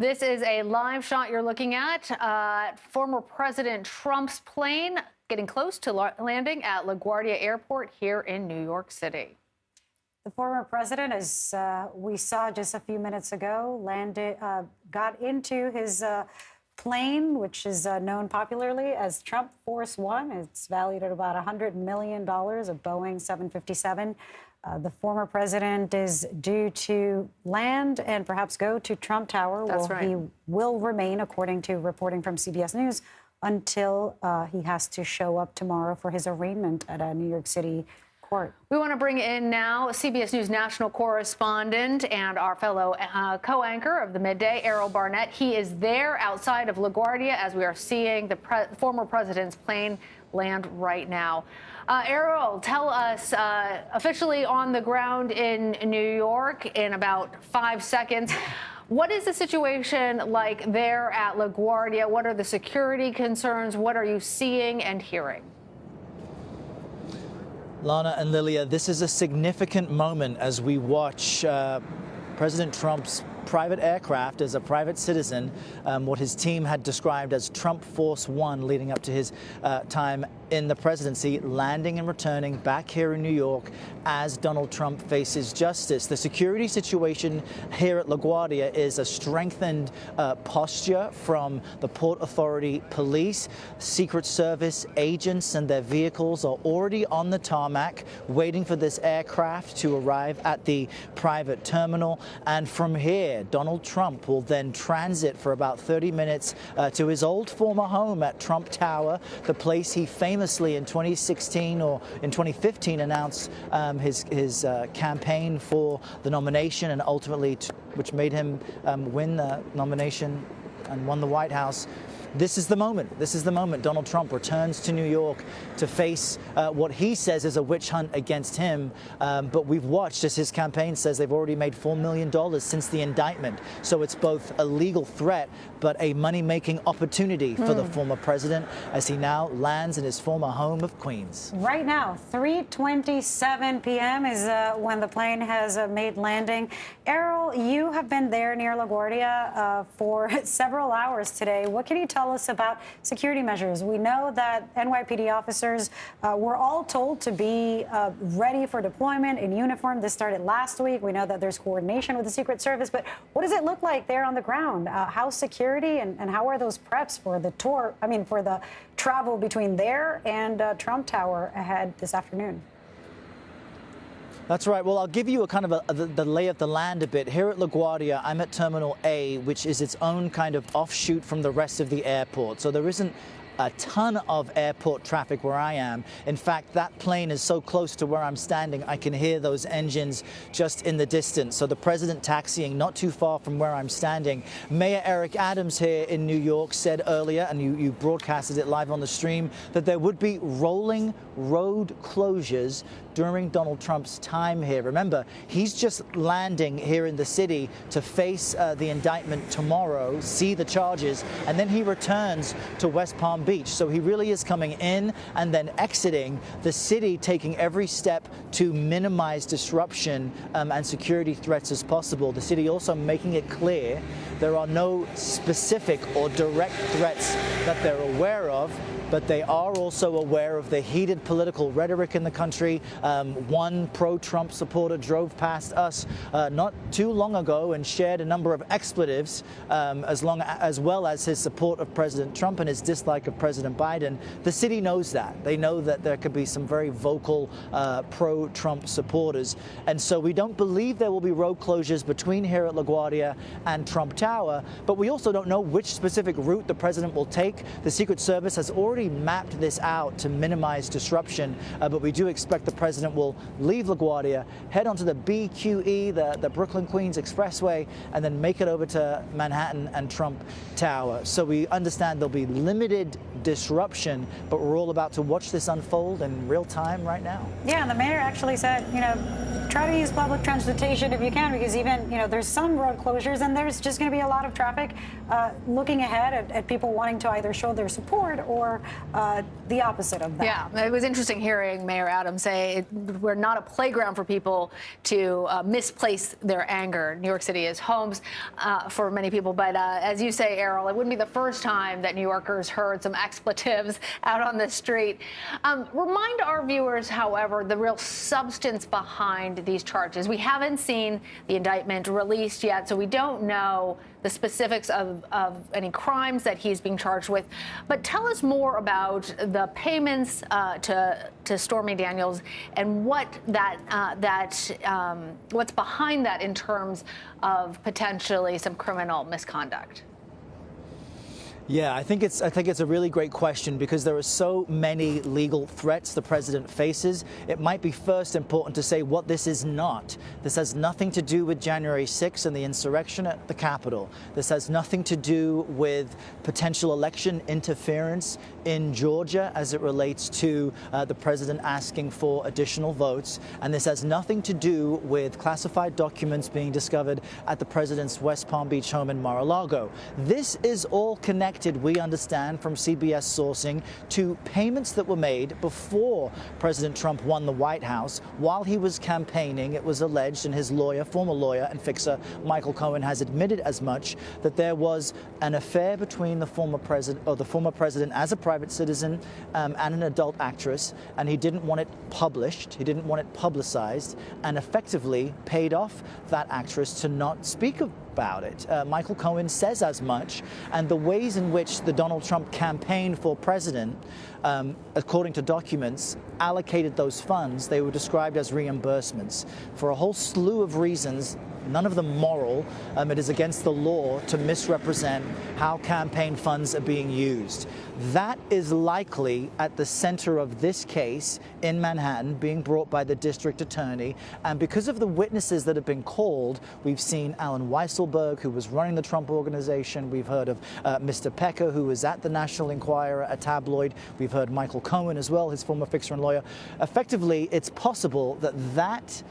This is a live shot you're looking at. Former President Trump's plane getting close to landing at LaGuardia Airport here in New York City. The former president, as we saw just a few minutes ago, got into his plane, which is known popularly as Trump Force One. It's valued at about $100 million, a Boeing 757. The former president is due to land and perhaps go to Trump Tower, where he will remain, according to reporting from CBS News, until he has to show up tomorrow for his arraignment at a New York City court. We want to bring in now CBS News national correspondent and our fellow co-anchor of the midday, Errol Barnett. He is there outside of LaGuardia as we are seeing the former president's plane land right now. Errol, tell us, officially on the ground in New York in about 5 seconds, what is the situation like there at LaGuardia? What are the security concerns? What are you seeing and hearing? Lana and Lilia, this is a significant moment as we watch President Trump's private aircraft as a private citizen, what his team had described as Trump Force One leading up to his time in the presidency, landing and returning back here in New York as Donald Trump faces justice. The security situation here at LaGuardia is a strengthened posture from the Port Authority police. Secret Service agents and their vehicles are already on the tarmac waiting for this aircraft to arrive at the private terminal. And from here, Donald Trump will then transit for about 30 minutes to his old former home at Trump Tower, the place he famously in 2016 or in 2015 announced his campaign for the nomination, and ultimately which made him win the nomination and won the White House. This is the moment. This is the moment. Donald Trump returns to New York to face what he says is a witch hunt against him. But we've watched, as his campaign says, they've already made $4 million since the indictment. So it's both a legal threat, but a money-making opportunity for the former president as he now lands in his former home of Queens. Right now, 3:27 p.m. is when the plane has made landing. Errol, you have been there near LaGuardia for several hours today. What can you tell us about security measures? We know that NYPD officers were all told to be ready for deployment in uniform. This started last week. We know that there's coordination with the Secret Service, but what does it look like there on the ground? How's security and how are those preps for the tour? I mean, for the travel between there and Trump Tower ahead this afternoon? That's right. Well, I'll give you a kind of the lay of the land a bit. Here at LaGuardia, I'm at Terminal A, which is its own kind of offshoot from the rest of the airport. So there isn't a ton of airport traffic where I am. In fact, that plane is so close to where I'm standing, I can hear those engines just in the distance. So the president taxiing not too far from where I'm standing. Mayor Eric Adams here in New York said earlier, and you broadcasted it live on the stream, that there would be rolling road closures during Donald Trump's time here. Remember, he's just landing here in the city to face the indictment tomorrow, see the charges, and then he returns to West Palm Beach. So he really is coming in and then exiting the city, taking every step to minimize disruption and security threats as possible. The city also making it clear there are no specific or direct threats that they're aware of, but they are also aware of the heated political rhetoric in the country. One pro-Trump supporter drove past us not too long ago and shared a number of expletives, as well as his support of President Trump and his dislike of President Biden. The city knows that. They know that there could be some very vocal pro-Trump supporters. And so we don't believe there will be road closures between here at LaGuardia and Trump Tower, but we also don't know which specific route the president will take. The Secret Service has already mapped this out to minimize disruption, but we do expect the president will leave LaGuardia, head onto the BQE, the Brooklyn-Queens Expressway, and then make it over to Manhattan and Trump Tower. So we understand there'll be limited disruption, but we're all about to watch this unfold in real time right now. Yeah, and the mayor actually said, try to use public transportation if you can, because even, there's some road closures and there's just going to be a lot of traffic looking ahead at people wanting to either show their support or the opposite of that. Yeah, it was interesting hearing Mayor Adams say we're not a playground for people to misplace their anger. New York City is homes for many people. But as you say, Errol, it wouldn't be the first time that New Yorkers heard some expletives out on the street. Remind our viewers, however, the real substance behind these charges. We haven't seen the indictment released yet, so we don't know the specifics of any crimes that he's being charged with. But tell us more about the payments to Stormy Daniels and what what's behind that in terms of potentially some criminal misconduct. Yeah, I think it's a really great question because there are so many legal threats the president faces. It might be first important to say what this is not. This has nothing to do with January 6th and the insurrection at the Capitol. This has nothing to do with potential election interference in Georgia as it relates to the president asking for additional votes. And this has nothing to do with classified documents being discovered at the president's West Palm Beach home in Mar-a-Lago. This is all connected, we understand from CBS sourcing, to payments that were made before President Trump won the White House. While he was campaigning, it was alleged, and his lawyer, former lawyer and fixer Michael Cohen, has admitted as much, that there was an affair between the former president as a private citizen and an adult actress, and he didn't want it published, he didn't want it publicized, and effectively paid off that actress to not speak about it. Michael Cohen says as much, and the ways in which the Donald Trump campaign for president, according to documents, allocated those funds, they were described as reimbursements for a whole slew of reasons, none of them moral. It is against the law to misrepresent how campaign funds are being used. That is likely at the center of this case in Manhattan, being brought by the district attorney. And because of the witnesses that have been called, we've seen Alan Weisselberg, who was running the Trump Organization. We've heard of Mr. Pecker, who was at the National Enquirer, a tabloid. We've heard Michael Cohen as well, his former fixer and lawyer. Effectively, it's possible that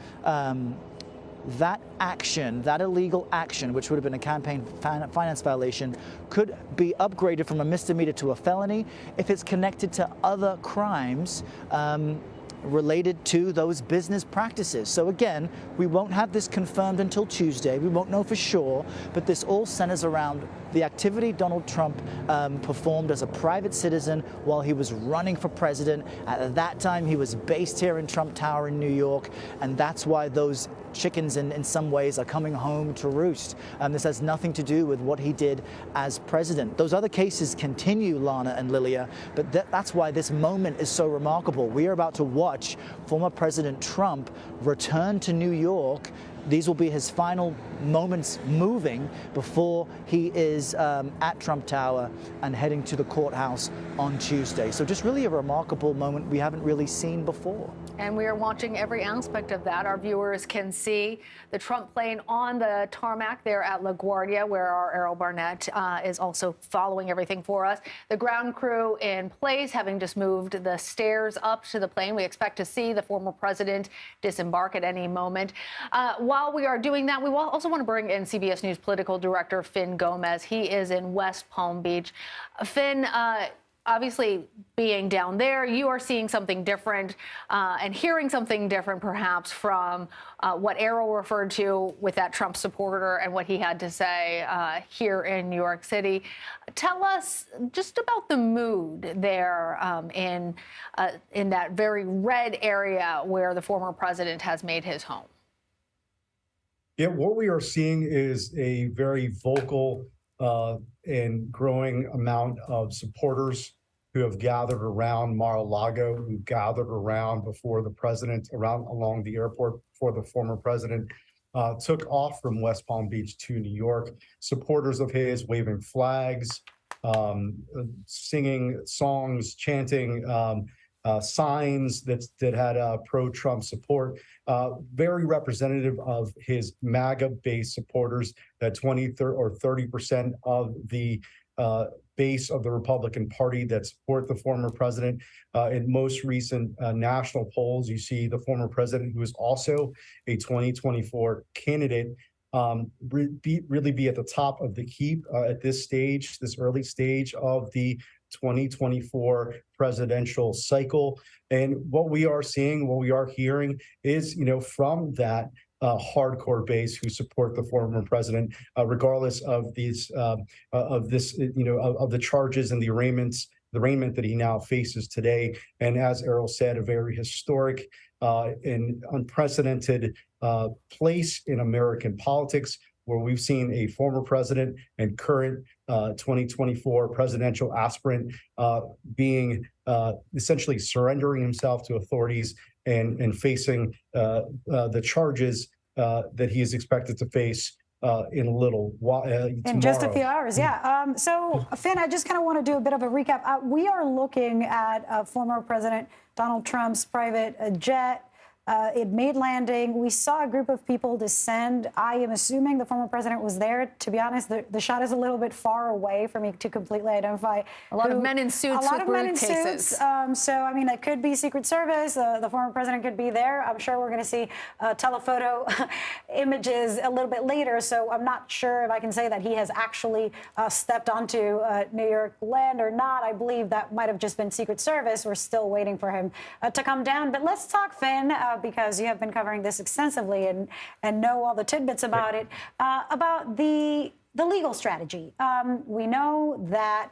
that action, that illegal action, which would have been a campaign finance violation, could be upgraded from a misdemeanor to a felony if it's connected to other crimes related to those business practices. So again, we won't have this confirmed until Tuesday. We won't know for sure, but this all centers around the activity Donald Trump performed as a private citizen while he was running for president. At that time, he was based here in Trump Tower in New York, and that's why those chickens in some ways are coming home to roost. This has nothing to do with what he did as president. Those other cases continue, Lana and Lilia, but that's why this moment is so remarkable. We are about to watch former President Trump return to New York. These will be his final moments moving before he is at Trump Tower and heading to the courthouse on Tuesday. So just really a remarkable moment we haven't really seen before. And we are watching every aspect of that. Our viewers can see the Trump plane on the tarmac there at LaGuardia, where our Errol Barnett is also following everything for us. The ground crew in place, having just moved the stairs up to the plane. We expect to see the former president disembark at any moment. While we are doing that, we also want to bring in CBS News political director Finn Gomez. He is in West Palm Beach. Finn, obviously being down there, you are seeing something different and hearing something different perhaps from what Errol referred to with that Trump supporter and what he had to say here in New York City. Tell us just about the mood there in that very red area where the former president has made his home. Yeah, what we are seeing is a very vocal and growing amount of supporters who have gathered around Mar-a-Lago, who gathered around before the president, along the airport before the former president took off from West Palm Beach to New York. Supporters of his waving flags, singing songs, chanting signs that had pro-Trump support, very representative of his MAGA-based supporters, that 20 or 30% of the base of the Republican Party that support the former president. In most recent national polls, you see the former president, who is also a 2024 candidate, really be at the top of the heap at this stage, this early stage of the 2024 presidential cycle. And what we are seeing, what we are hearing is, from that hardcore base who support the former president, regardless of these of the charges and the arraignment that he now faces today. And as Errol said, a very historic and unprecedented place in American politics, where we've seen a former president and current 2024 presidential aspirant being essentially surrendering himself to authorities and facing the charges that he is expected to face in a little while. In just a few hours, yeah. So, Finn, I just kind of want to do a bit of a recap. We are looking at former President Donald Trump's private jet. It made landing. We saw a group of people descend. I am assuming the former president was there. To be honest, the shot is a little bit far away for me to completely identify. A lot of men in suits with briefcases. So, I mean, it could be Secret Service. The former president could be there. I'm sure we're going to see telephoto images a little bit later. So I'm not sure if I can say that he has actually stepped onto New York land or not. I believe that might have just been Secret Service. We're still waiting for him to come down. But let's talk, Finn, because you have been covering this extensively and know all the tidbits about it, about the legal strategy. We know that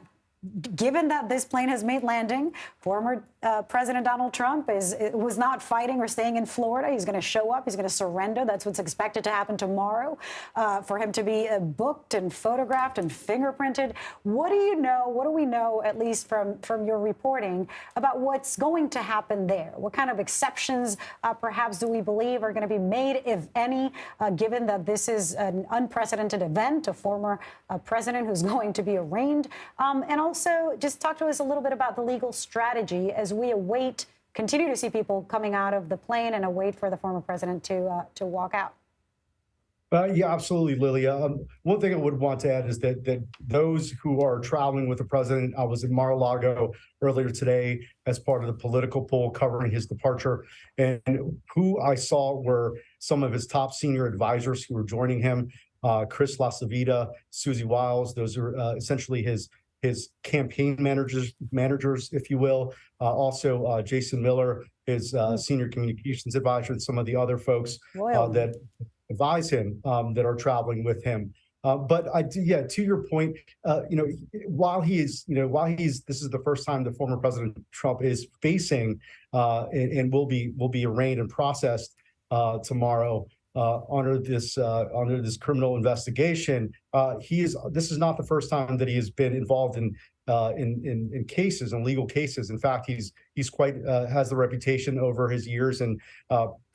given that this plane has made landing, former President Donald Trump was not fighting or staying in Florida. He's going to show up. He's going to surrender. That's what's expected to happen tomorrow, for him to be booked and photographed and fingerprinted. What do you know? What do we know, at least from your reporting, about what's going to happen there? What kind of exceptions, perhaps, do we believe are going to be made, if any, given that this is an unprecedented event, a former president who's going to be arraigned? And also, just talk to us a little bit about the legal strategy as we continue to see people coming out of the plane and await for the former president to walk out. Yeah, absolutely, Lilia. One thing I would want to add is that those who are traveling with the president, I was in Mar-a-Lago earlier today as part of the political poll covering his departure, and who I saw were some of his top senior advisors who were joining him, Chris LaCivita, Susie Wiles. Those are essentially his campaign managers, if you will. Also, Jason Miller, his senior communications advisor, and some of the other folks that advise him that are traveling with him. But to your point, while this is the first time that former President Trump is facing and will be arraigned and processed tomorrow under this criminal investigation. This is not the first time that he has been involved in cases and legal cases. In fact, he's quite has the reputation over his years and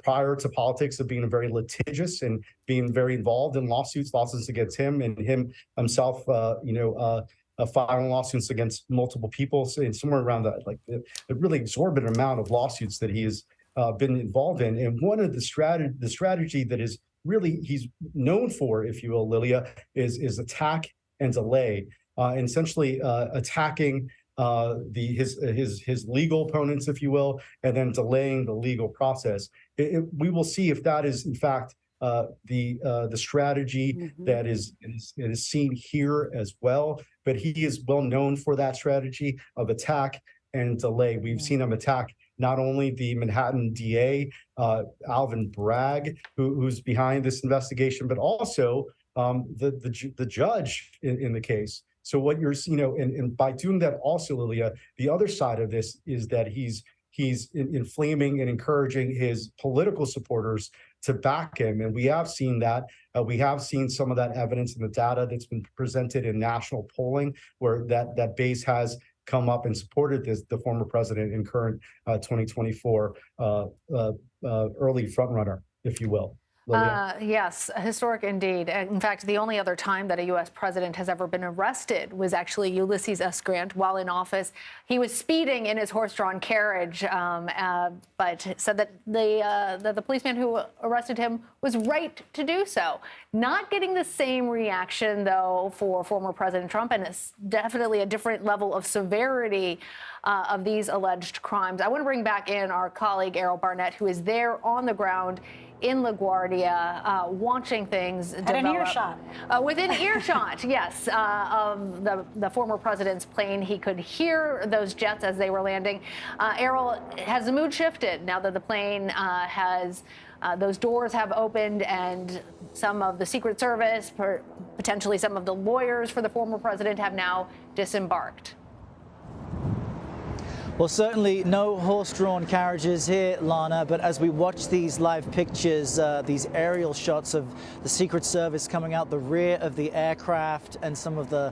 prior to politics of being very litigious and being very involved in lawsuits against him and himself. Filing lawsuits against multiple people, somewhere around a really exorbitant amount of lawsuits that he has been involved in. And one of the strategy that is really he's known for, if you will, Lilia, is attack and delay, and essentially attacking his legal opponents, if you will, and then delaying the legal process. We will see if that is in fact the strategy that is seen here as well. But he is well known for that strategy of attack and delay. We've seen him attack not only the Manhattan DA, Alvin Bragg, who's behind this investigation, but also the judge in the case. So what you're, and by doing that also, Lilia, the other side of this is that he's inflaming and encouraging his political supporters to back him. And we have seen that. We have seen some of that evidence in the data that's been presented in national polling, where that base has come up and supported the former president and current 2024 early frontrunner, if you will. Yes, historic indeed. In fact, the only other time that a U.S. president has ever been arrested was actually Ulysses S. Grant while in office. He was speeding in his horse-drawn carriage, but said that the policeman who arrested him was right to do so. Not getting the same reaction, though, for former President Trump, and it's definitely a different level of severity of these alleged crimes. I want to bring back in our colleague, Errol Barnett, who is there on the ground in LaGuardia, watching things develop. At an earshot. Within earshot, yes, of the former president's plane. He could hear those jets as they were landing. Errol, has the mood shifted now that the plane those doors have opened and some of the Secret Service, potentially some of the lawyers for the former president, have now disembarked? Well, certainly no horse-drawn carriages here, Lana, but as we watch these live pictures, these aerial shots of the Secret Service coming out the rear of the aircraft and some of the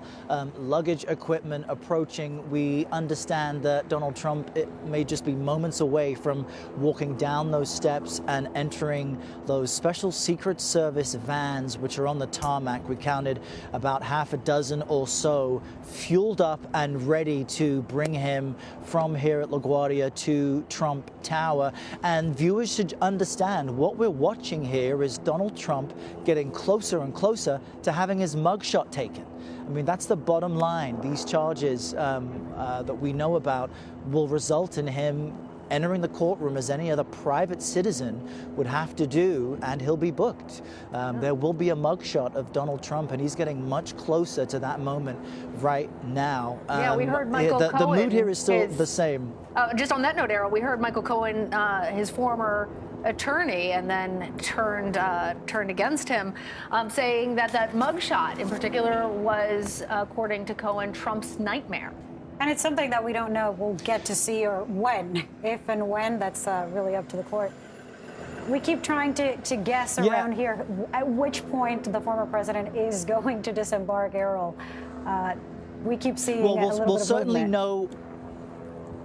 luggage equipment approaching, we understand that Donald Trump may just be moments away from walking down those steps and entering those special Secret Service vans, which are on the tarmac. We counted about half a dozen or so, fueled up and ready to bring him from here at LaGuardia to Trump Tower. And viewers should understand what we're watching here is Donald Trump getting closer and closer to having his mugshot taken. I mean, that's the bottom line. These charges that we know about will result in him entering the courtroom as any other private citizen would have to do, and he'll be booked. There will be a mugshot of Donald Trump, and he's getting much closer to that moment right now. Yeah, we heard Michael Cohen. The mood here is still the same. Just on that note, Errol, we heard Michael Cohen, his former attorney, and then turned against him, saying that that mugshot in particular was, according to Cohen, Trump's nightmare. And it's something that we don't know we'll get to see, or when. If and when, that's really up to the court. We keep trying to guess around here at which point the former president is going to disembark, Errol. We keep seeing a little bit of we'll certainly movement. know.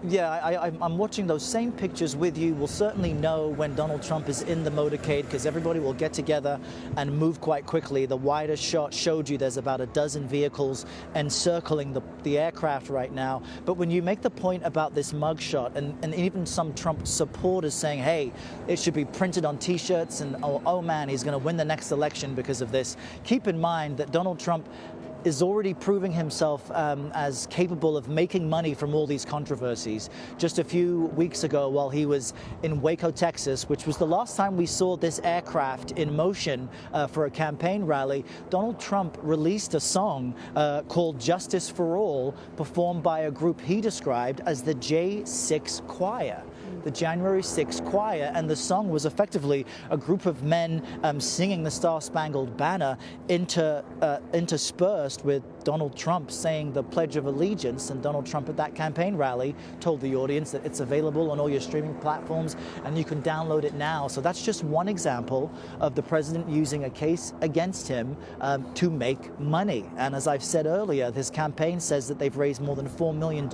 Yeah, I'm watching those same pictures with you. We'll certainly know when Donald Trump is in the motorcade, because everybody will get together and move quite quickly. The wider shot showed you there's about a dozen vehicles encircling the aircraft right now. But when you make the point about this mugshot, and even some Trump supporters saying, hey, it should be printed on T-shirts, and oh man, he's going to win the next election because of this. Keep in mind that Donald Trump is already proving himself as capable of making money from all these controversies. Just a few weeks ago, while he was in Waco, Texas, which was the last time we saw this aircraft in motion for a campaign rally, Donald Trump released a song called Justice for All, performed by a group he described as the J6 Choir. The January 6th Choir, and the song was effectively a group of men singing the Star-Spangled Banner interspersed with Donald Trump saying the Pledge of Allegiance. And Donald Trump at that campaign rally told the audience that it's available on all your streaming platforms and you can download it now. So that's just one example of the president using a case against him to make money. And as I've said earlier, his campaign says that they've raised more than $4 million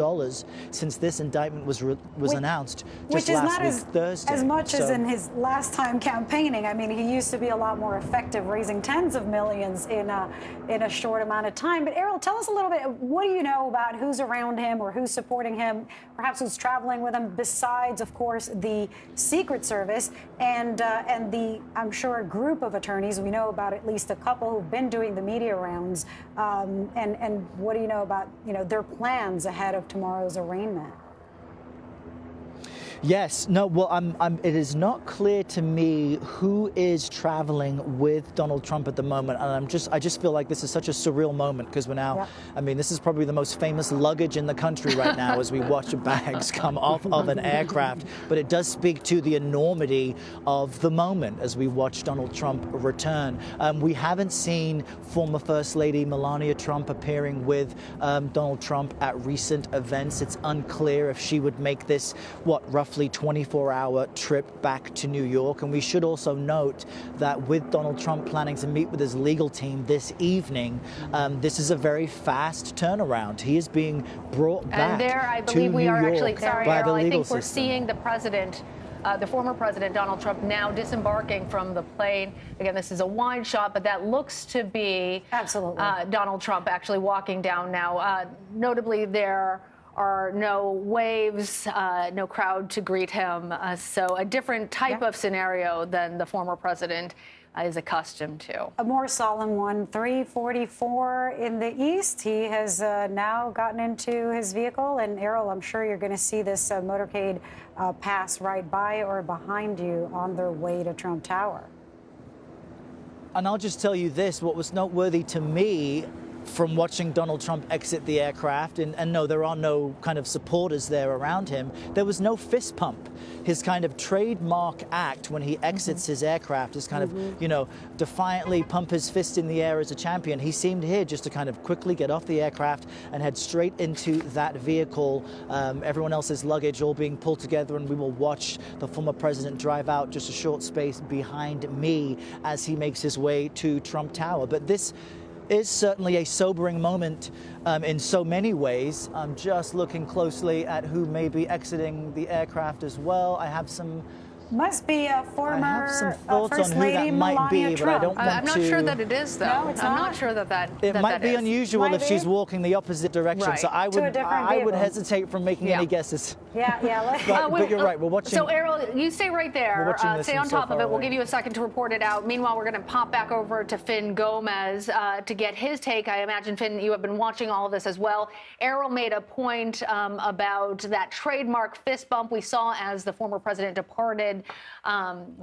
since this indictment was announced. Which is not as much as in his last time campaigning. I mean, he used to be a lot more effective, raising tens of millions in a short amount of time. But Errol, tell us a little bit. What do you know about who's around him or who's supporting him, perhaps who's traveling with him, besides, of course, the Secret Service and the, I'm sure, group of attorneys? We know about at least a couple who've been doing the media rounds. And what do you know about their plans ahead of tomorrow's arraignment? Yes, no, well, it is not clear to me who is traveling with Donald Trump at the moment. And I just feel like this is such a surreal moment, because we're now, I mean, this is probably the most famous luggage in the country right now as we watch bags come off of an aircraft. But it does speak to the enormity of the moment as we watch Donald Trump return. We haven't seen former First Lady Melania Trump appearing with Donald Trump at recent events. It's unclear if she would make this, roughly 24-hour trip back to New York. And we should also note that with Donald Trump planning to meet with his legal team this evening, this is a very fast turnaround. He is being brought back and there, I believe to we New are York actually, sorry, by the Errol, I legal think we're system. seeing the president, the former president, Donald Trump, now disembarking from the plane. Again, this is a wide shot, but that looks to be absolutely Donald Trump actually walking down now. Notably, there are no waves, no crowd to greet him. So a different type of scenario than the former president is accustomed to. A more solemn one, 3:44 in the east. He has now gotten into his vehicle. And Errol, I'm sure you're going to see this motorcade pass right by or behind you on their way to Trump Tower. And I'll just tell you this, what was noteworthy to me from watching Donald Trump exit the aircraft, and no, there are no kind of supporters there around him, there was no fist pump. His kind of trademark act when he exits his aircraft is kind of, you know, defiantly pump his fist in the air as a champion. He seemed here just to kind of quickly get off the aircraft and head straight into that vehicle. Everyone else's luggage all being pulled together, and we will watch the former president drive out just a short space behind me as he makes his way to Trump Tower. But this is certainly a sobering moment in so many ways. I'm just looking closely at who may be exiting the aircraft as well. I have some Must be a former thoughts First on who Lady that might Melania be, Trump. but I don't want I'm not to. sure that it is, though. No, it's I'm not. not sure that It might be is. unusual Might if be. she's walking the opposite direction. Right. So I To a would, different I would vehicle. hesitaate from making any guesses. Yeah. But you're right. We're watching. So, Errol, you stay right We're there. watching this Stay from on so top of far it. We'll away. give you a second to report it out. Meanwhile, we're going to pop back over to Finn Gomez to get his take. I imagine, Finn, you have been watching all of this as well. Errol made a point about that trademark fist bump we saw as the former president departed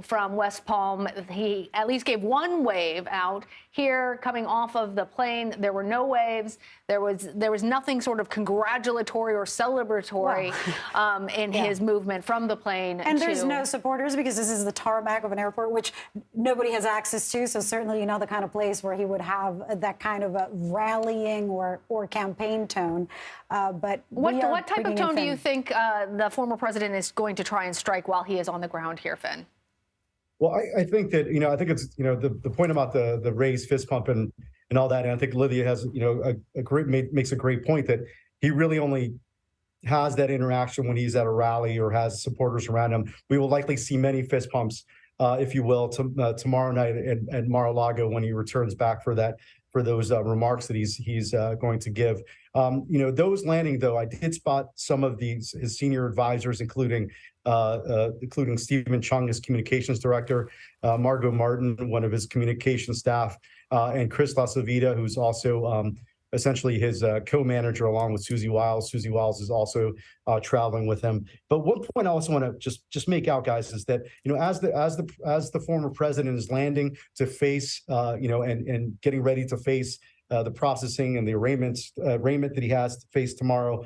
from West Palm. He at least gave one wave out. Here, coming off of the plane, there were no waves. There was nothing sort of congratulatory or celebratory in his movement from the plane. And there's no supporters because this is the tarmac of an airport, which nobody has access to. So certainly, you know, the kind of place where he would have that kind of a rallying or campaign tone. But what type of tone do you think the former president is going to try and strike while he is on the ground here, Finn? Well, I think that, you know, I think it's, you know, the point about the raised fist pump and all that. And I think Olivia has, you know, makes a great point that he really only has that interaction when he's at a rally or has supporters around him. We will likely see many fist pumps, if you will, tomorrow night at Mar-a-Lago when he returns back for those remarks that he's going to give. You know, those landing, though, I did spot some of his senior advisors, including Stephen Chung, his communications director, Margot Martin, one of his communications staff, and Chris LaSavita, who's also essentially his co-manager along with Susie Wiles. Susie Wiles is also traveling with him. But one point I also want to just make out, guys, is that, you know, as the former president is landing to face, you know, and getting ready to face the processing and the arraignment that he has to face tomorrow,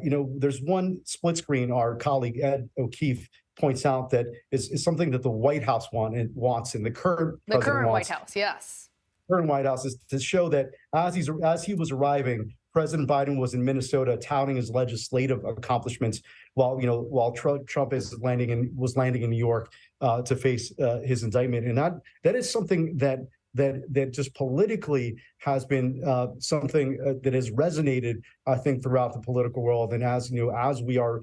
you know, there's one split screen. Our colleague Ed O'Keefe points out that is something that the White House wants, and the current president wants. White House, yes. Current White House is to show that as he was arriving, President Biden was in Minnesota touting his legislative accomplishments, while Trump was landing in New York to face his indictment, and that is something that just politically has been something that has resonated, I think, throughout the political world. And as we are,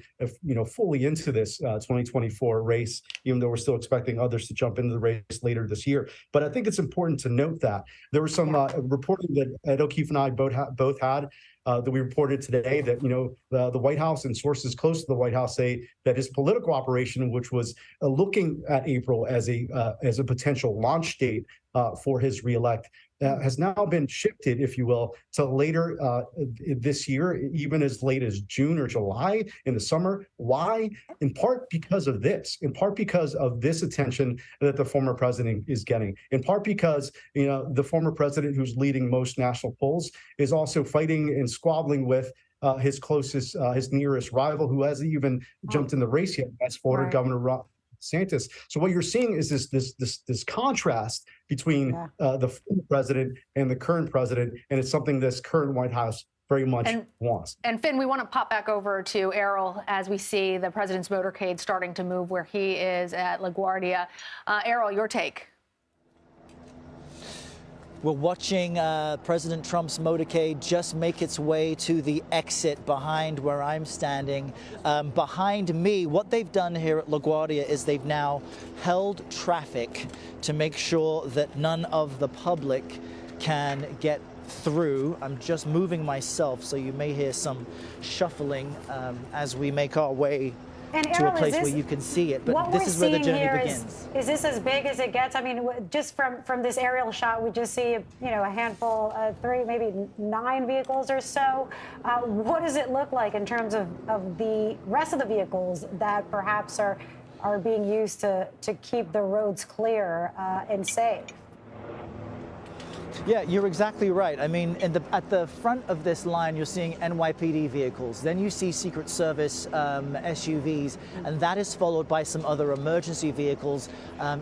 fully into this 2024 race, even though we're still expecting others to jump into the race later this year. But I think it's important to note that there was some reporting that Ed O'Keefe and I both had that we reported today that, the White House and sources close to the White House say that his political operation, which was looking at April as a potential launch date for his reelect, has now been shifted, if you will, to later this year, even as late as June or July in the summer. Why? In part because of this. In part because of this attention that the former president is getting. In part because the former president, who's leading most national polls, is also fighting and squabbling with his closest, his nearest rival, who hasn't even jumped in the race yet. That's Florida Governor Ron DeSantis. So what you're seeing is this contrast between the former president and the current president, and it's something this current White House very much wants. And Finn, we want to pop back over to Errol as we see the president's motorcade starting to move where he is at LaGuardia. Errol, your take. We're watching President Trump's motorcade just make its way to the exit behind where I'm standing. Behind me, what they've done here at LaGuardia is they've now held traffic to make sure that none of the public can get through. I'm just moving myself, so you may hear some shuffling as we make our way And to a Errol, place where you can see it. But what this we're is where the seeing journey here begins. is this as big as it gets? I mean, just from this aerial shot, we just see, a handful, 3, maybe 9 vehicles or so. What does it look like in terms of the rest of the vehicles that perhaps are being used to keep the roads clear and safe? Yeah, you're exactly right. I mean, at the front of this line, you're seeing NYPD vehicles. Then you see Secret Service SUVs, and that is followed by some other emergency vehicles,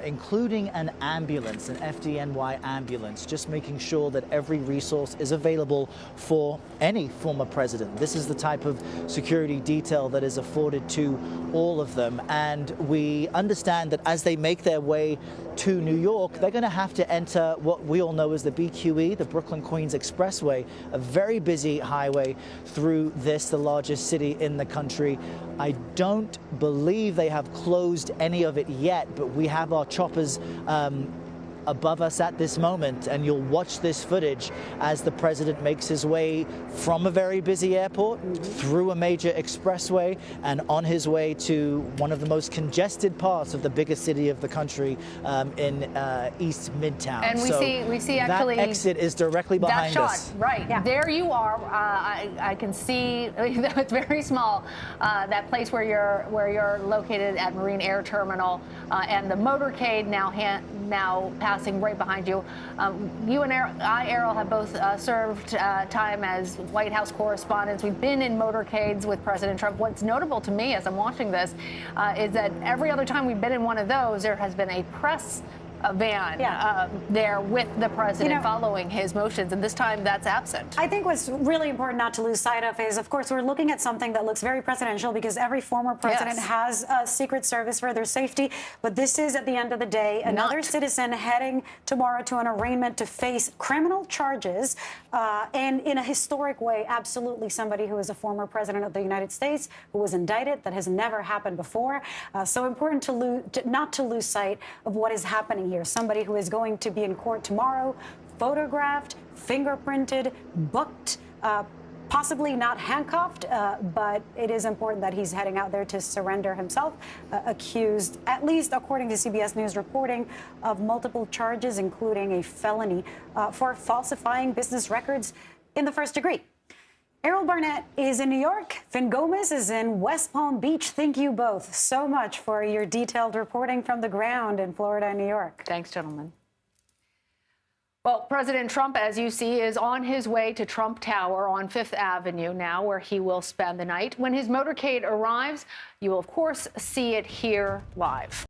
including an ambulance, an FDNY ambulance, just making sure that every resource is available for any former president. This is the type of security detail that is afforded to all of them. And we understand that as they make their way to New York, they're going to have to enter what we all know as the BQE, the Brooklyn-Queens Expressway, a very busy highway through the largest city in the country. I don't believe they have closed any of it yet, but we have our choppers above us at this moment, and you'll watch this footage as the president makes his way from a very busy airport through a major expressway and on his way to one of the most congested parts of the biggest city of the country in East Midtown. And we see actually that exit is directly behind that shot, us. right? Yeah. There you are. I can see it's very small. That place where you're located at Marine Air Terminal, and the motorcade now passing right behind you. You and Errol have both served time as White House correspondents. We've been in motorcades with President Trump. What's notable to me as I'm watching this is that every other time we've been in one of those, there has been a press van there with the president following his motions, and this time that's absent. I think what's really important not to lose sight of is, of course, we're looking at something that looks very presidential because every former president has a Secret Service for their safety, but this is, at the end of the day, another citizen heading tomorrow to an arraignment to face criminal charges, and in a historic way, absolutely somebody who is a former president of the United States who was indicted. That has never happened before. So important not to lose sight of what is happening here. Somebody who is going to be in court tomorrow, photographed, fingerprinted, booked, possibly not handcuffed, but it is important that he's heading out there to surrender himself, accused, at least according to CBS News reporting, of multiple charges, including a felony for falsifying business records in the first degree. Errol Barnett is in New York. Finn Gomez is in West Palm Beach. Thank you both so much for your detailed reporting from the ground in Florida and New York. Thanks, gentlemen. Well, President Trump, as you see, is on his way to Trump Tower on 5th Avenue now, where he will spend the night. When his motorcade arrives, you will, of course, see it here live.